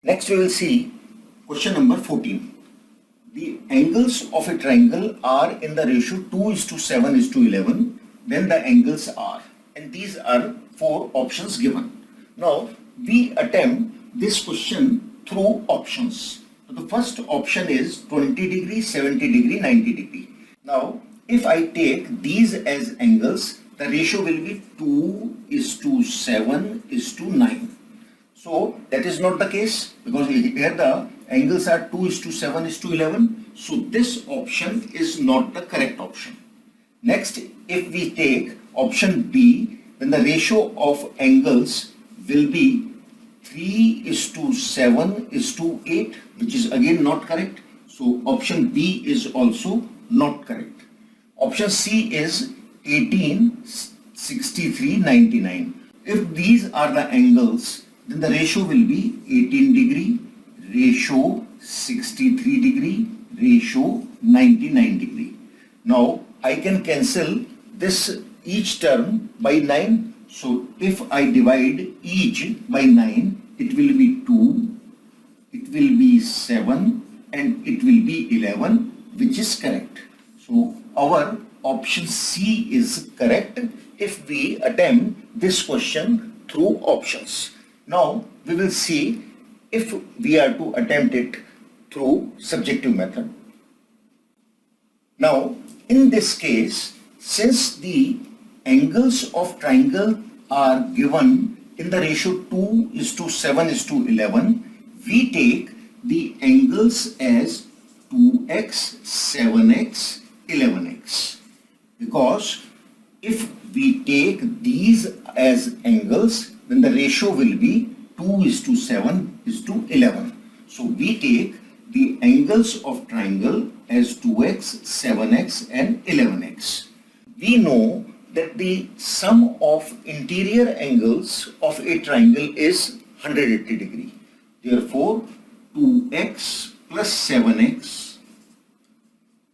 Next we will see question number 14. The angles of a triangle are in the ratio 2:7:11. Then the angles are, and these are 4 options given. Now we attempt this question through options. So the first option is 20 degree, 70 degree, 90 degree. Now if I take these as angles, the ratio will be 2:7:9. So that is not the case, because here the angles are 2:7:11. So this option is not the correct option. Next, if we take option B, then the ratio of angles will be 3:7:8, which is again not correct. So option B is also not correct. Option C is 18:63:99. If these are the angles, then the ratio will be 18 degree, ratio 63 degree, ratio 99 degree. Now I can cancel this each term by 9. So if I divide each by 9, it will be 2, it will be 7, and it will be 11, which is correct. So our option C is correct if we attempt this question through options. Now we will see if we are to attempt it through subjective method. Now in this case, since the angles of triangle are given in the ratio 2:7:11, we take the angles as 2x, 7x, 11x. Because if we take these as angles, then the ratio will be 2:7:11. So we take the angles of triangle as 2x, 7x and 11x. We know that the sum of interior angles of a triangle is 180 degree. Therefore, 2x plus 7x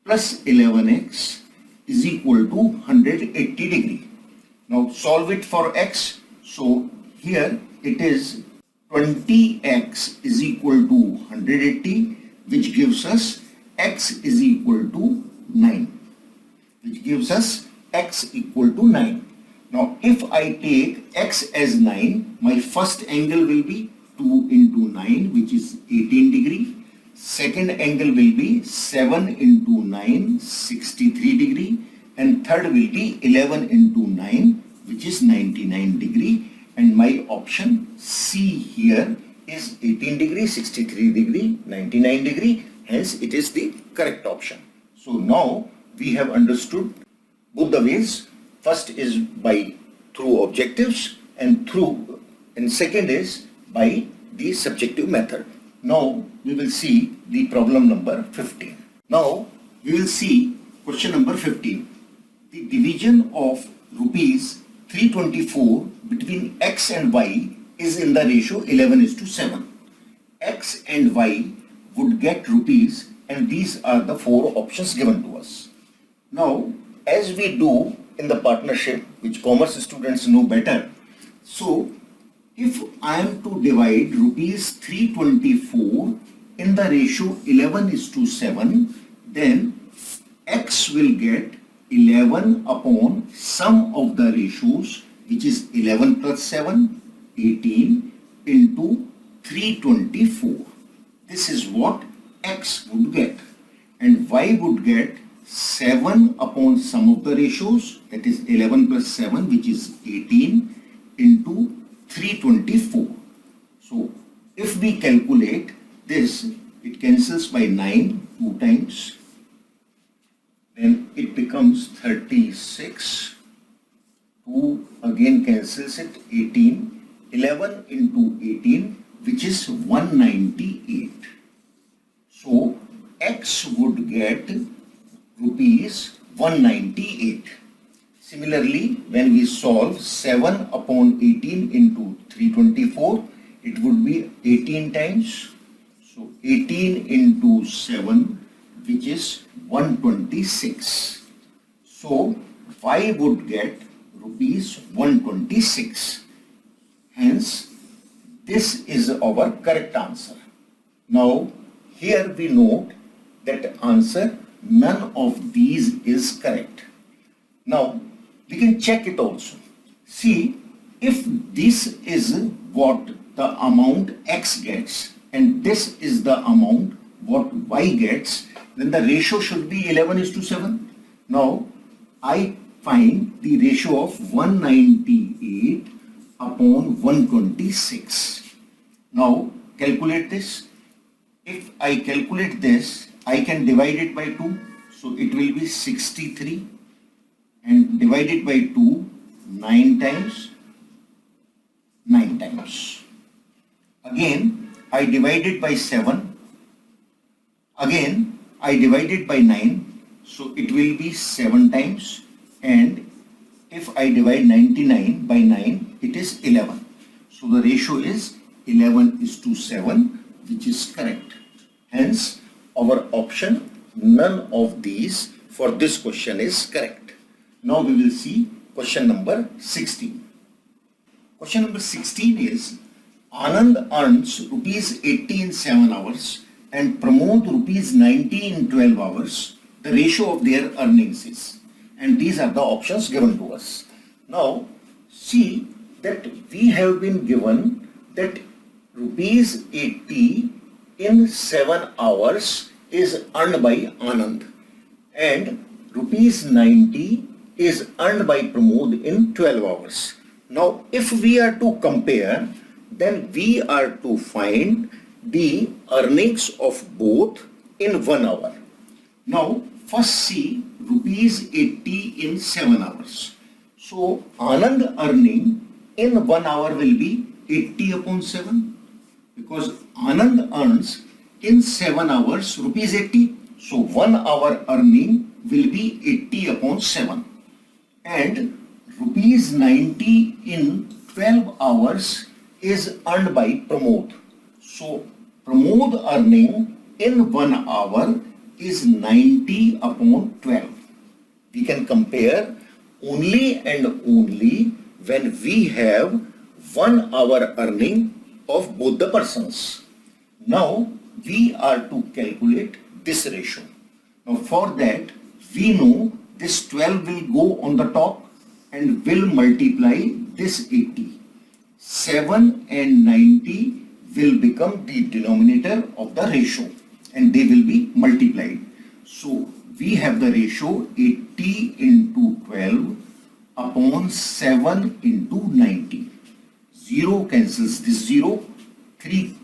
plus 11x is equal to 180 degree. Now solve it for x. So here it is 20x is equal to 180, which gives us x is equal to 9, which gives us x equal to 9. Now if I take x as 9, my first angle will be 2 into 9, which is 18 degree. Second angle will be 7 into 9, 63 degree. And third will be 11 into 9, which is 99 degree. And my option C here is 18 degree, 63 degree, 99 degree. Hence it is the correct option. So now we have understood both the ways. First is by through objectives and second is by the subjective method. Now we will see the problem number 15. Now we will see question number 15. The division of rupees 324 between x and y is in the ratio 11:7. X and y would get rupees, and these are the 4 options given to us. Now, as we do in the partnership, which commerce students know better, so if I am to divide rupees 324 in the ratio 11:7, then x will get 11 upon sum of the ratios, which is 11 plus 7, 18 into 324. This is what x would get, and y would get 7 upon sum of the ratios, that is 11 plus 7, which is 18 into 324. So if we calculate this, it cancels by 9 2 times. Then it becomes 36, 2 again cancels it, 18, 11 into 18, which is 198. So x would get rupees 198. Similarly, when we solve 7 upon 18 into 324, it would be 18 times. So 18 into 7, which is 126. So y would get rupees 126. Hence this is our correct answer. Now here we note that answer none of these is correct. Now we can check it also. See, if this is what the amount X gets and this is the amount what Y gets, then the ratio should be 11:7. Now I find the ratio of 198 upon 126. Now calculate this. If I calculate this, I can divide it by 2. So it will be 63 and divide it by 2 9 times. Again, I divide it by 7. Again, I divide it by 9. So it will be 7 times. And if I divide 99 by 9, it is 11. So the ratio is 11:7, which is correct. Hence, our option, none of these for this question is correct. Now we will see question number 16. Question number 16 is, Anand earns rupees 80 in 7 hours and Pramod rupees 90 in 12 hours. The ratio of their earnings is. And these are the options given to us. Now see that we have been given that rupees 80 in 7 hours is earned by Anand and rupees 90 is earned by Pramod in 12 hours. Now if we are to compare, then we are to find the earnings of both in 1 hour. Now first see rupees 80 in 7 hours. So Anand earning in 1 hour will be 80 upon 7 because Anand earns in 7 hours rupees 80. So 1 hour earning will be 80 upon 7 and rupees 90 in 12 hours is earned by Pramod. So Pramod earning in 1 hour is 90 upon 12. We can compare only and only when we have 1 hour earning of both the persons. Now we are to calculate this ratio. Now for that we know this 12 will go on the top and will multiply this 80. 7 and 90 will become the denominator of the ratio and they will be multiplied. So we have the ratio 80 into 12 upon 7 into 90. 0 cancels this 0, 3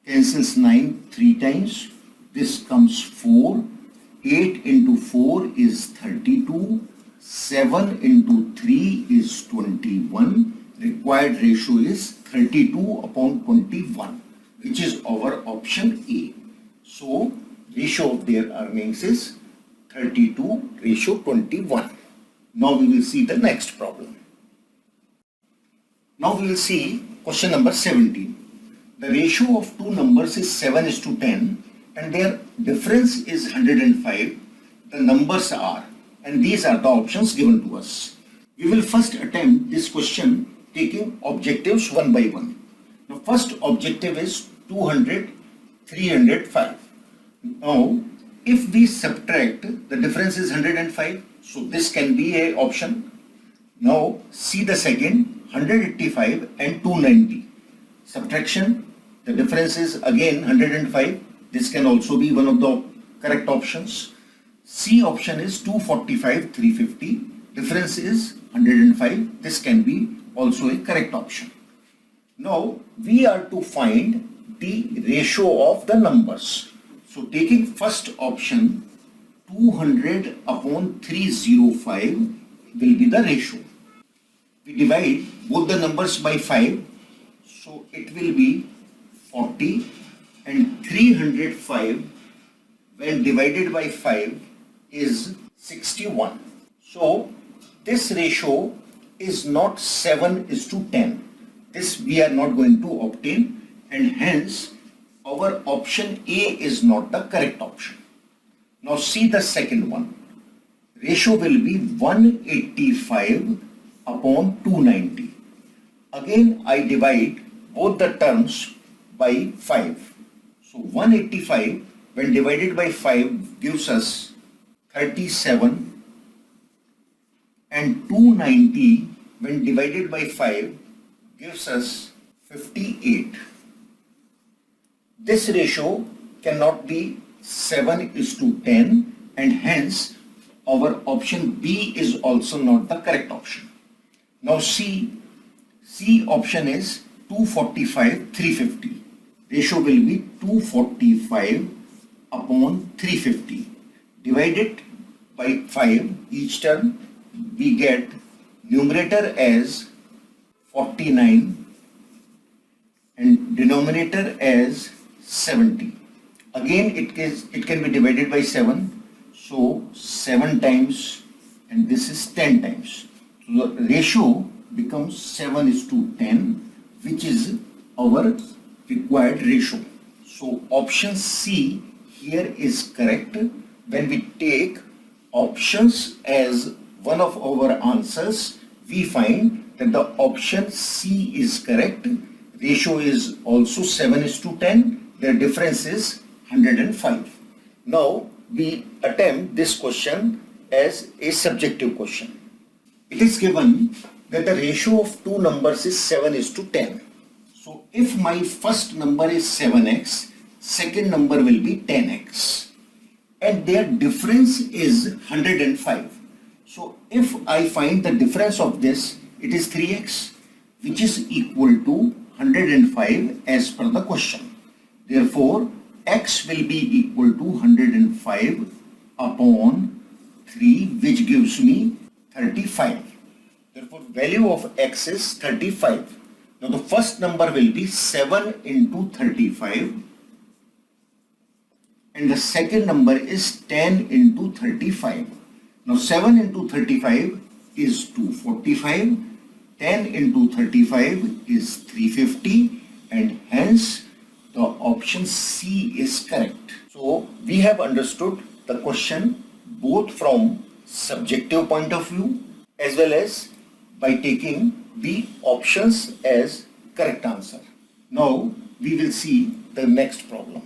cancels 9 3 times, this comes 4, 8 into 4 is 32, 7 into 3 is 21, required ratio is 32 upon 21, which is our option A. So ratio of their earnings is 32:21. Now we will see the next problem. Now we will see question number 17. The ratio of two numbers is 7:10 and their difference is 105. The numbers are, and these are the options given to us. We will first attempt this question taking objectives one by one. The first objective is 200, 305. Now if we subtract, the difference is 105, so this can be a option. Now see the second, 185 and 290. Subtraction, the difference is again 105. This can also be one of the correct options. C option is 245, 350. Difference is 105. This can be also a correct option. Now we are to find the ratio of the numbers. So taking first option, 200 upon 305 will be the ratio. We divide both the numbers by 5, so it will be 40, and 305 when divided by 5 is 61. So this ratio is not 7:10. This we are not going to obtain, and hence our option A is not the correct option. Now see the second one. Ratio will be 185 upon 290. Again I divide both the terms by 5. So 185 when divided by 5 gives us 37, and 290 when divided by 5 gives us 58. This ratio cannot be 7:10, and hence our option B is also not the correct option. Now C option is 245, 350. Ratio will be 245 upon 350. Divide it by 5 each term. We get numerator as 49 and denominator as 70. Again it can be divided by 7. So 7 times, and this is 10 times. So the ratio becomes 7:10, which is our required ratio. So option C here is correct. When we take options as one of our answers, we find that the option C is correct. Ratio is also 7:10. The difference is 105. Now we attempt this question as a subjective question. It is given that the ratio of two numbers is 7:10. So if my first number is 7x, second number will be 10x, and their difference is 105. So if I find the difference of this, it is 3x, which is equal to 105 as per the question. Therefore, x will be equal to 105 upon 3, which gives me 35. Therefore, value of x is 35. Now the first number will be 7 into 35, and the second number is 10 into 35. Now 7 into 35 is 245, 10 into 35 is 350, and hence the option C is correct. So we have understood the question both from subjective point of view as well as by taking the options as correct answer. Now we will see the next problem.